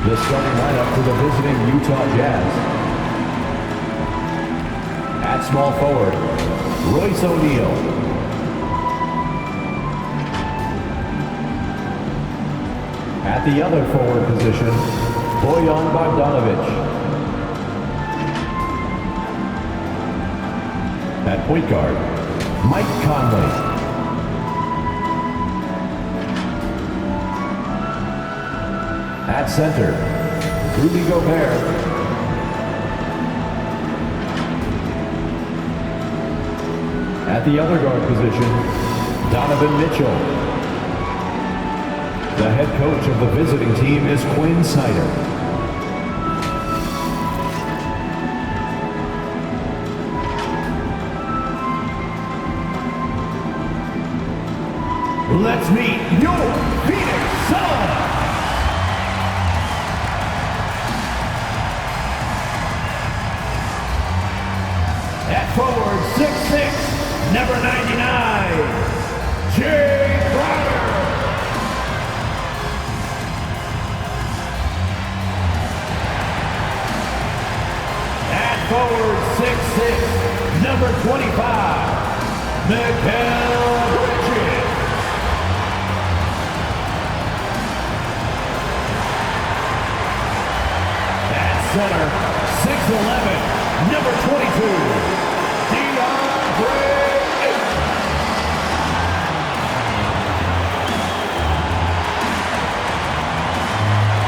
The starting lineup for the visiting Utah Jazz. At small forward, Royce O'Neal. At the other forward position, Bojan Bogdanovic. At point guard, Mike Conley. At center, Rudy Gobert. At the other guard position, Donovan Mitchell. The head coach of the visiting team is Quinn Snyder. Let's meet your Phoenix Suns! At forward, 6'6", number 99, Jay Crowder. At forward, 6'6", number 25, Mikal Bridges. At center, 6'11", number 22, D.U.N.K.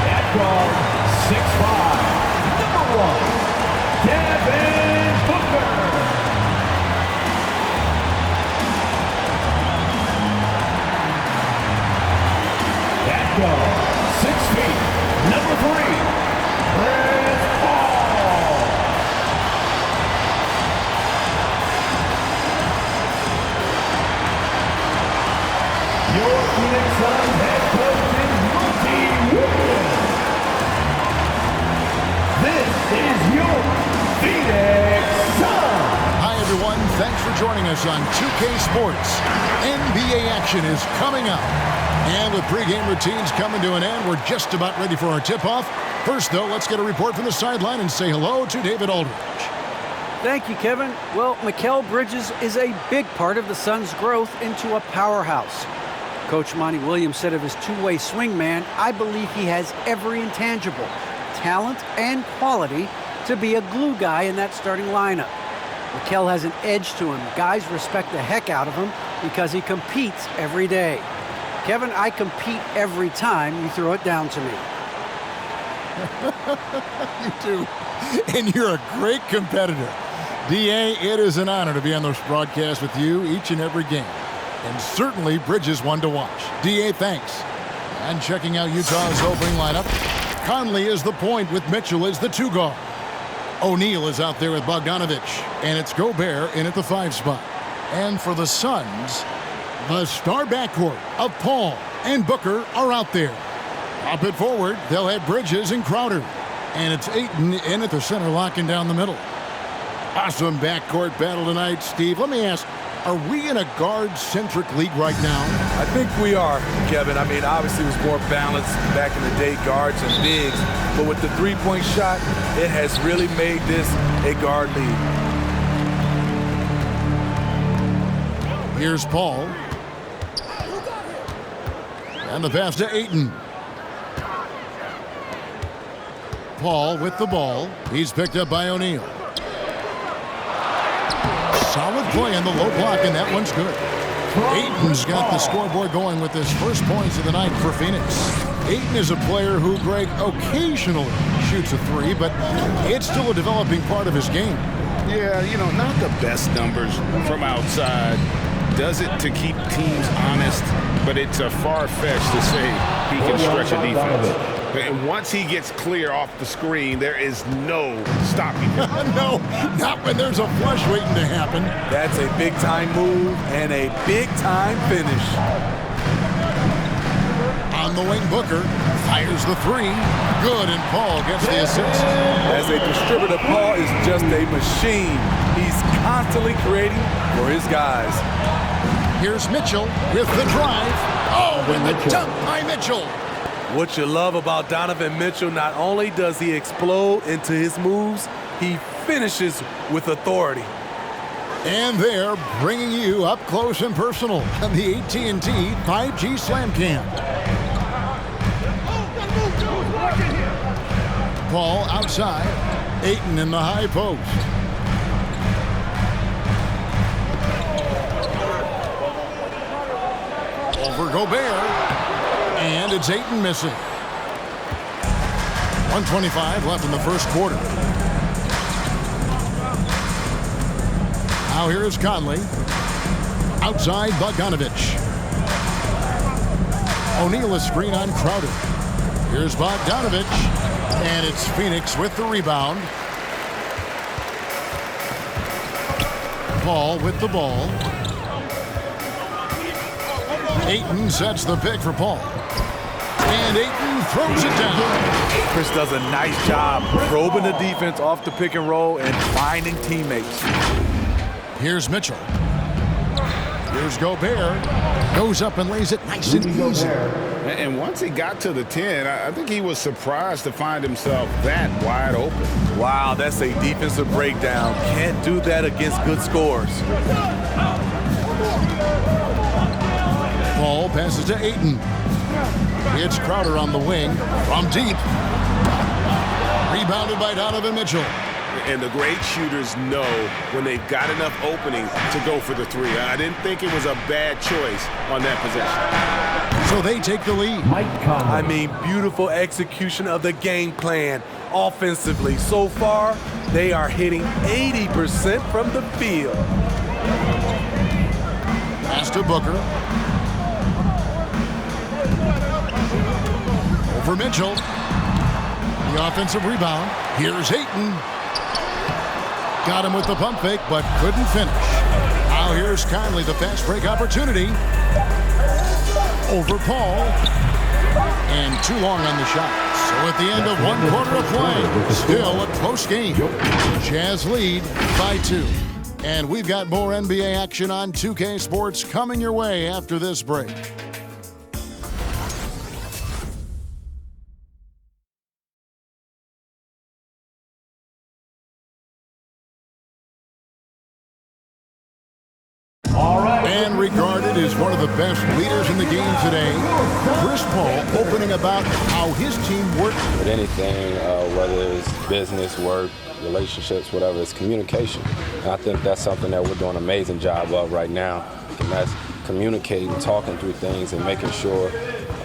At guard, 6'5", number 1, Devin Booker. At guard, 6 feet, number 3, Chris Paul. Your Phoenix Suns head coach is Monty Williams. This is your Phoenix Suns. Hi everyone, thanks for joining us on 2K Sports. NBA action is coming up. And with pregame routines coming to an end, we're just about ready for our tip-off. First though, let's get a report from the sideline and say hello to David Aldridge. Thank you, Kevin. Well, Mikal Bridges is a big part of the Suns' growth into a powerhouse. Coach Monty Williams said of his two-way swing man, I believe he has every intangible, talent and quality to be a glue guy in that starting lineup. Mikal has an edge to him. Guys respect the heck out of him because he competes every day. Kevin, I compete every time you throw it down to me. You do. And you're a great competitor. D.A., it is an honor to be on this broadcast with you each and every game. And certainly Bridges one to watch. D.A., thanks. And checking out Utah's opening lineup, Conley is the point with Mitchell as the 2 guard. O'Neal is out there with Bogdanovic, and it's Gobert in at the 5 spot. And for the Suns, the star backcourt of Paul and Booker are out there. Up it forward, they'll have Bridges and Crowder. And it's Ayton in at the center, locking down the middle. Awesome backcourt battle tonight, Steve. Let me ask, are we in a guard-centric league right now? I think we are, Kevin. I mean, obviously it was more balanced back in the day, guards and bigs. But with the three-point shot, it has really made this a guard league. Here's Paul. And the pass to Ayton. Paul with the ball. He's picked up by O'Neal. Solid play in the low block, and that one's good. Ayton's got the scoreboard going with his first points of the night for Phoenix. Ayton is a player who, Greg, occasionally shoots a 3, but it's still a developing part of his game. Yeah, you know, not the best numbers from outside. Does it to keep teams honest, but it's a far-fetched to say he can stretch a defense. And once he gets clear off the screen, there is no stopping him. No, not when there's a flush waiting to happen. That's a big-time move and a big-time finish. On the wing, Booker fires the 3. Good, and Paul gets the assist. As a distributor, Paul is just a machine. He's constantly creating for his guys. Here's Mitchell with the drive. Oh, and the dunk by Mitchell. What you love about Donovan Mitchell, not only does he explode into his moves, he finishes with authority. And they're bringing you up close and personal on the AT&T 5G Slam Cam. Paul outside. Ayton in the high post. Over Gobert. And it's Ayton missing. 1:25 left in the first quarter. Now here is Conley. Outside Bogdanovich. O'Neal a screen on Crowder. Here's Bogdanovich. And it's Phoenix with the rebound. Paul with the ball. Ayton sets the pick for Paul. And Ayton throws it down. Chris does a nice job probing the defense off the pick and roll and finding teammates. Here's Mitchell. Here's Gobert. Goes up and lays it nice and easy. And once he got to the 10, I think he was surprised to find himself that wide open. Wow, that's a defensive breakdown. Can't do that against good scores. Paul passes to Ayton. It's Crowder on the wing from deep. Rebounded by Donovan Mitchell. And the great shooters know when they've got enough opening to go for the three. I didn't think it was a bad choice on that possession. So they take the lead. Mike Conley. I mean, beautiful execution of the game plan offensively. So far, they are hitting 80% from the field. Pass to Booker. Over Mitchell. The offensive rebound. Here's Ayton. Got him with the pump fake, but couldn't finish. Now here's Conley, the fast break opportunity. Over Paul. And too long on the shot. So at the end of one quarter of play, still a close game. Jazz lead by 2. And we've got more NBA action on 2K Sports coming your way after this break. And regarded as one of the best leaders in the game today, Chris Paul opening about how his team works. With anything, whether it's business, work, relationships, whatever, it's communication. And I think that's something that we're doing an amazing job of right now. And that's communicating, talking through things, and making sure,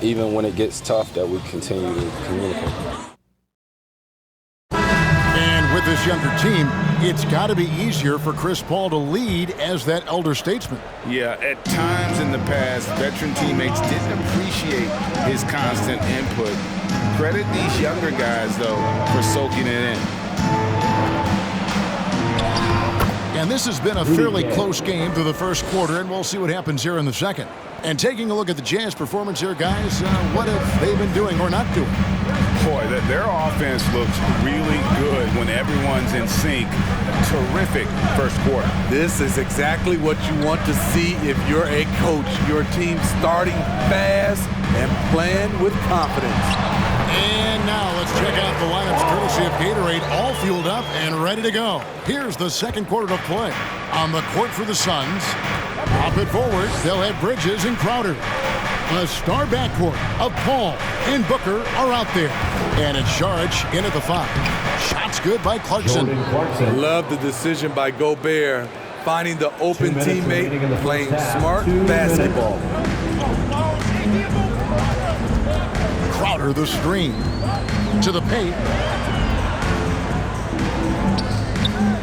even when it gets tough, that we continue to communicate. And with this younger team, it's got to be easier for Chris Paul to lead as that elder statesman. Yeah, at times in the past, veteran teammates didn't appreciate his constant input. Credit these younger guys, though, for soaking it in. And this has been a fairly close game through the first quarter, and we'll see what happens here in the second. And taking a look at the Jazz performance here, guys, what have they been doing or not doing? Boy, their offense looks really good when everyone's in sync. Terrific first quarter. This is exactly what you want to see if you're a coach. Your team starting fast and playing with confidence. And now let's check out the lineups courtesy of Gatorade, all fueled up and ready to go. Here's the second quarter of play. On the court for the Suns. Pop it forward. They'll have Bridges and Crowder. A star backcourt of Paul and Booker are out there. And it's Saric in at the 5. Shots good by Clarkson. Love the decision by Gobert, finding the open teammate, playing smart basketball. Crowder the screen. To the paint.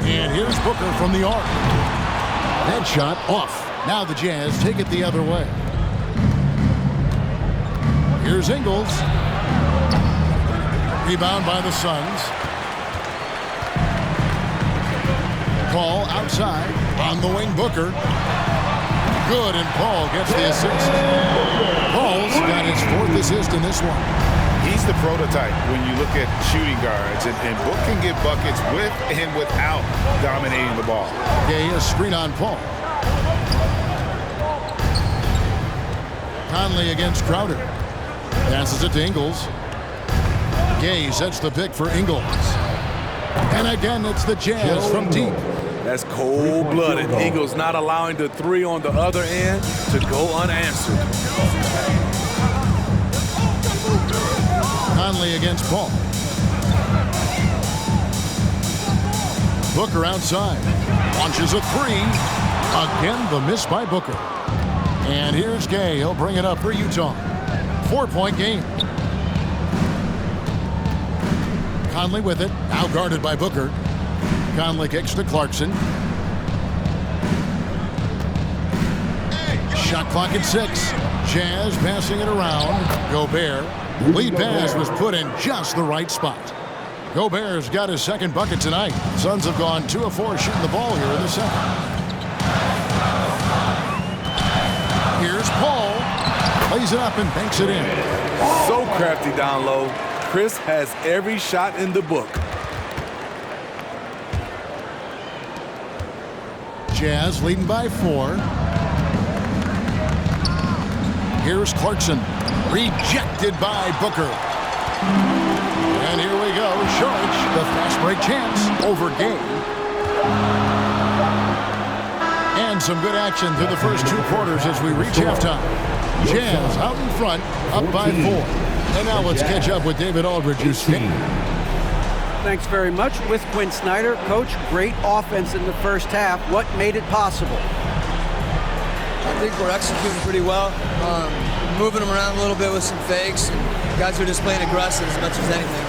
And here's Booker from the arc. That shot off. Now the Jazz take it the other way. Here's Ingles. Rebound by the Suns. Paul outside. On the wing, Booker. Good, and Paul gets the assist. Paul's got his 4th assist in this one. He's the prototype when you look at shooting guards, and Book can get buckets with and without dominating the ball. Okay, a screen on Paul. Conley against Crowder. Passes it to Ingles. Gay sets the pick for Ingles. And again, it's the Jazz from deep. That's cold-blooded. Ingles not allowing the three on the other end to go unanswered. Conley against Paul. Booker outside. Launches a three. Again, the miss by Booker. And here's Gay. He'll bring it up for Utah. 4-point game. Conley with it. Now guarded by Booker. Conley kicks to Clarkson. Shot clock at 6. Jazz passing it around. Gobert. Lead pass was put in just the right spot. Gobert's got his second bucket tonight. Suns have gone 2 of 4 shooting the ball here in the second. Here's Paul. Plays it up and banks it in. So crafty down low. Chris has every shot in the book. Jazz leading by 4. Here's Clarkson. Rejected by Booker. And here we go. Sharks, the fast break chance over Gay. And some good action through the first 2 quarters as we reach halftime. Jazz out in front, up by 4. And now let's catch up with David Aldridge, who's hitting. Thanks very much. With Quinn Snyder, Coach, great offense in the first half. What made it possible? I think we're executing pretty well. Moving them around a little bit with some fakes. And guys are just playing aggressive as much as anything.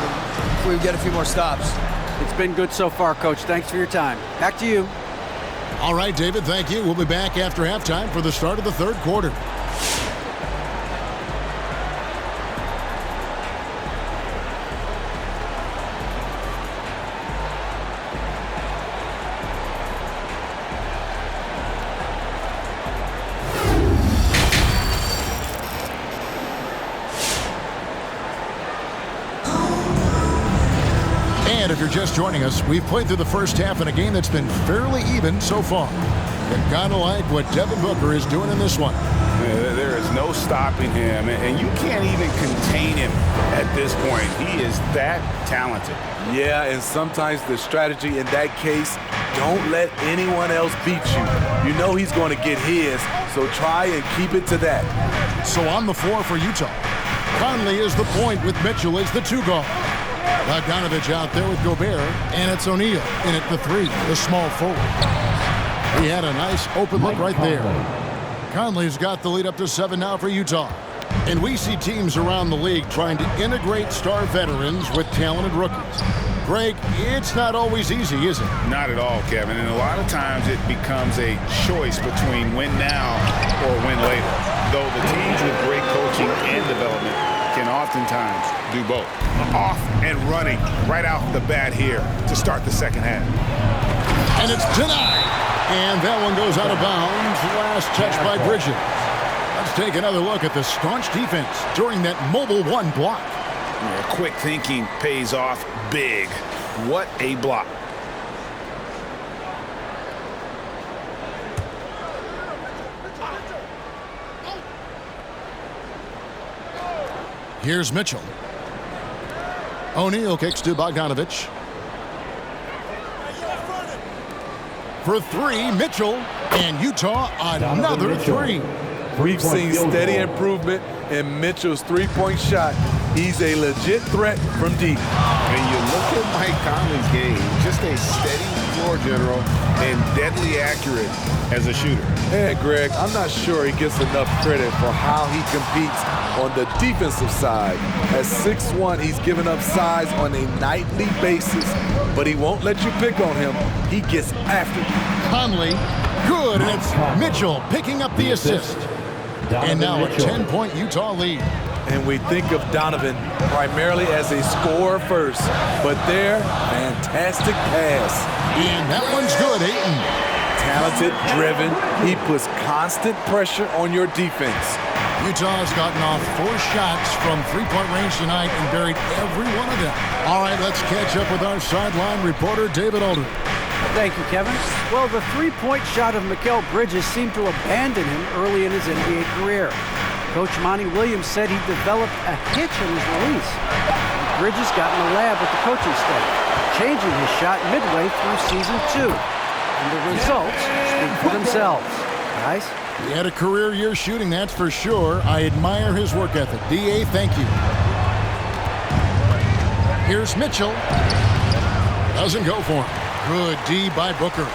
But we get a few more stops. It's been good so far, Coach. Thanks for your time. Back to you. All right, David, thank you. We'll be back after halftime for the start of the third quarter. If you're just joining us, we've played through the first half in a game that's been fairly even so far. But kind of like what Devin Booker is doing in this one. There is no stopping him, and you can't even contain him at this point. He is that talented. Yeah, and sometimes the strategy in that case, don't let anyone else beat you. You know he's going to get his, so try and keep it to that. So on the floor for Utah, Conley is the point with Mitchell as the 2 guard. Bogdanovich out there with Gobert, and it's O'Neal in at the 3, the small forward. He had a nice open look right there. Conley's got the lead up to 7 now for Utah. And we see teams around the league trying to integrate star veterans with talented rookies. Greg, it's not always easy, is it? Not at all, Kevin. And a lot of times it becomes a choice between win now or win later. Though the teams with great coaching and development can oftentimes do both. Off and running right off the bat here to start the second half. And it's denied. And that one goes out of bounds. Last touch by Bridges. Let's take another look at the staunch defense during that mobile 1 block. Yeah, quick thinking pays off big. What a block. Here's Mitchell. O'Neal kicks to Bogdanovich. For 3, Mitchell. And Utah, another 3. We've seen steady improvement in Mitchell's 3-point shot. He's a legit threat from deep. And you look at Mike Conley's game, just a steady floor general and deadly accurate as a shooter. Hey, Greg, I'm not sure he gets enough credit for how he competes on the defensive side. At 6'1", he's given up size on a nightly basis, but he won't let you pick on him. He gets after you. Conley, good, and it's Mitchell picking up the assist. And now a 10-point Utah lead. And we think of Donovan primarily as a scorer first, but there, fantastic pass. And that one's good, Ayton. Talented, driven, he puts constant pressure on your defense. Utah's gotten off 4 shots from 3-point range tonight and buried every one of them. All right, let's catch up with our sideline reporter, David Aldridge. Thank you, Kevin. Well, the 3-point shot of Mikal Bridges seemed to abandon him early in his NBA career. Coach Monty Williams said he developed a hitch in his release. Bridges got in the lab with the coaching staff, changing his shot midway through season 2. And the results speak for themselves. Guys? He had a career year shooting, that's for sure. I admire his work ethic. D.A., thank you. Here's Mitchell. Doesn't go for him. Good D by Booker.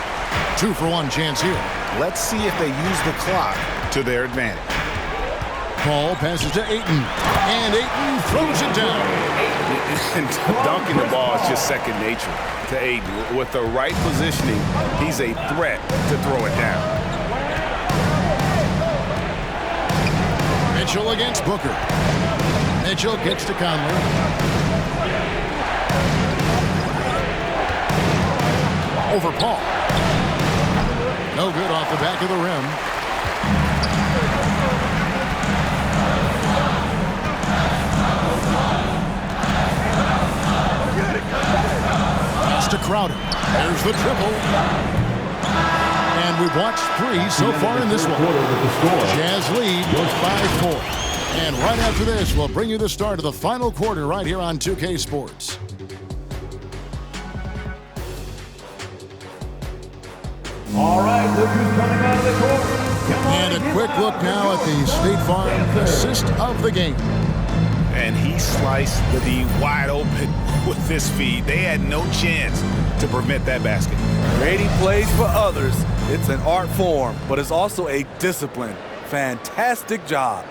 2-for-1 chance here. Let's see if they use the clock to their advantage. Paul passes to Ayton, and Ayton throws it down. And dunking the ball is just second nature to Ayton. With the right positioning, he's a threat to throw it down. Mitchell against Booker. Mitchell gets to Conley. Over Paul. No good off the back of the rim. Pass to Crowder. There's the triple. And we've watched 3 so far in this one. Jazz lead 5-4. And right after this, we'll bring you the start of the final quarter right here on 2K Sports. All right, look who's coming out of the court. And a quick look now at the State Farm assist of the game. And he sliced the D wide open with this feed. They had no chance to prevent that basket. Creating plays for others, it's an art form, but it's also a discipline. Fantastic job.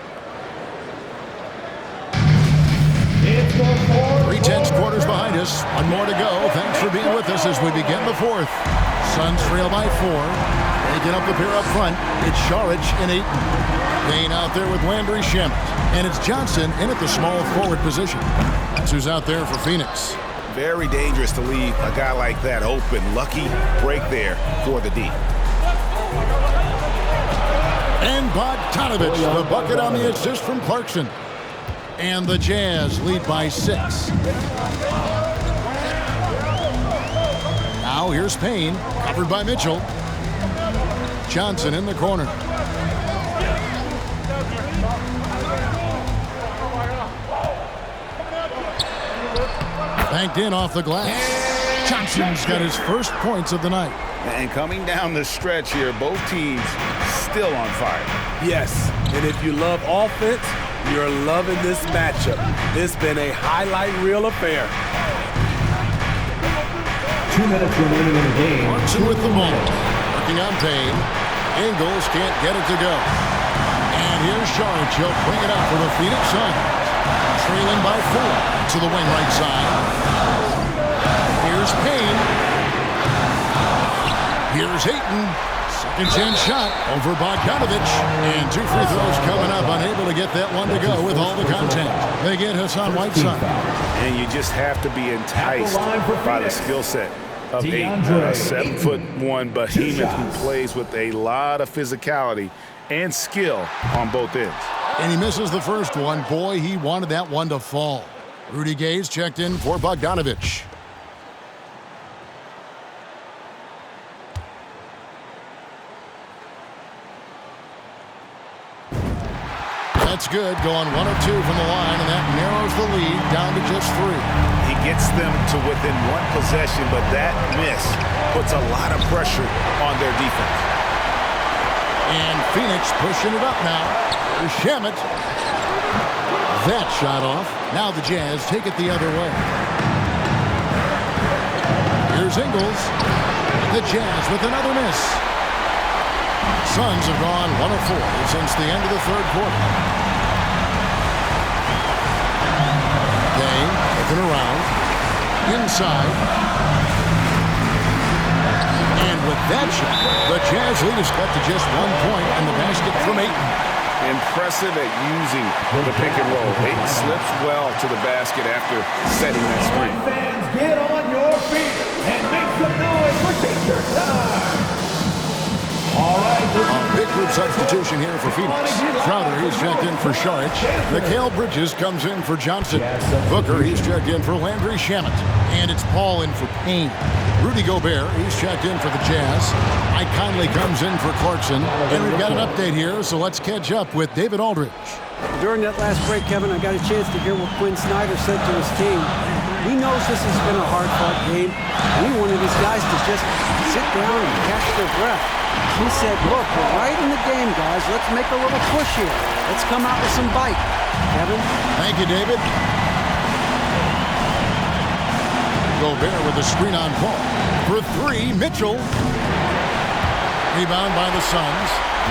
3/10 quarters behind us. One more to go. Thanks for being with us as we begin the 4th. Suns trail by 4. They get up the pair up front. It's Saric and Ayton. Payne out there with Landry Shamet. And it's Johnson in at the small forward position. That's who's out there for Phoenix. Very dangerous to leave a guy like that open. Lucky break there for the D. And Bogdanovich, the bucket on the assist from Clarkson. And the Jazz lead by 6. Now here's Payne, covered by Mitchell. Johnson in the corner. Banked in off the glass. Johnson's got his first points of the night. And coming down the stretch here, both teams still on fire. Yes, and if you love offense, you're loving this matchup. It's been a highlight reel affair. 2 minutes remaining in the game. Clarkson with the ball. Working on Payne. Ingles can't get it to go. And here's Saric. He'll bring it up for the Phoenix Suns. Trailing by 4 to the wing right side. Here's Payne. Here's Ayton. Second chance shot over Bogdanovich. And 2 free throws coming up. Unable to get that one to go with all the contact. They get Hassan Whiteside. And you just have to be enticed by the skill set of Ayton. A 7'1" behemoth who plays with a lot of physicality and skill on both ends. And he misses the first one. Boy, he wanted that one to fall. Rudy Gay's checked in for Bogdanovich. That's good, going 1 of 2 from the line, and that narrows the lead down to just 3. He gets them to within 1 possession, but that miss puts a lot of pressure on their defense. And Phoenix pushing it up now. There's Shamet. That shot off. Now the Jazz take it the other way. Here's Ingles. The Jazz with another miss. Suns have gone 1 of 4 since the end of the 3rd quarter. Looking around, inside, and with that shot, the Jazz lead is cut to just 1 point and the basket from Ayton. Impressive at using the pick and roll. Ayton slips well to the basket after setting that screen. Fans, get on your feet and make some noise for teacher time. All right, A big group substitution here for Phoenix. Crowder, he's checked in for Saric. Mikal Bridges comes in for Johnson. Booker, he's checked in for Landry Shamet. And it's Paul in for Payne. Rudy Gobert, he's checked in for the Jazz. Mike Conley comes in for Clarkson. And we've got an update here, so let's catch up with David Aldridge. During that last break, Kevin, I got a chance to hear what Quinn Snyder said to his team. He knows this has been a hard-fought game. He wanted his guys to just sit down and catch their breath. He said, look, we're right in the game, guys. Let's make a little push here. Let's come out with some bite. Kevin? Thank you, David. Gobert with the screen on Paul. For three, Mitchell. Rebound by the Suns.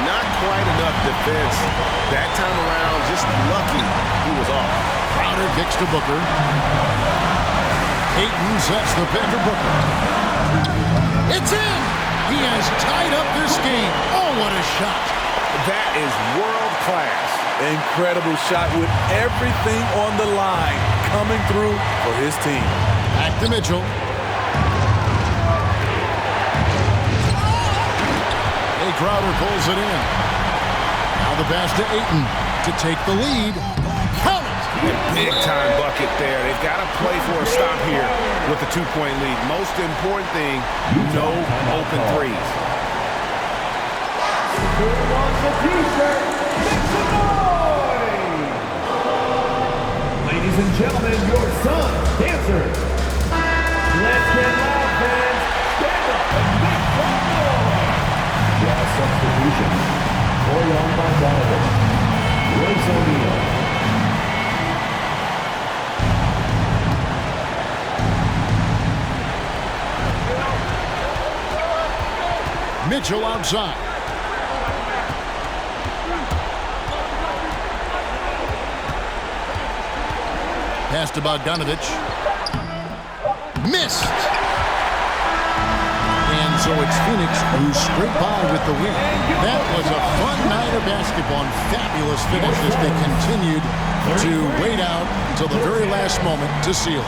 Not quite enough defense that time around. Just lucky he was off. Crowder kicks to Booker. Ayton sets the pick for Booker. It's in! He has tied up this game. Oh, what a shot. That is world class. Incredible shot with everything on the line coming through for his team. Back to Mitchell. Crowder pulls it in. Now the pass to Ayton to take the lead. Count it! Big time bucket there. They've got to play for a stop here with the 2-point lead. Most important thing, no open threes. Ladies and gentlemen, your sons, dancers. Let's get loud, fans. Stand up and make some noise. Jazz substitution. Boyan Bogdanovic. Royce O'Neal. Mitchell outside. Pass to Bogdanovic. Missed. And so it's Phoenix who scraped by with the win. That was a fun night of basketball and fabulous finish as they continued to wait out until the very last moment to seal.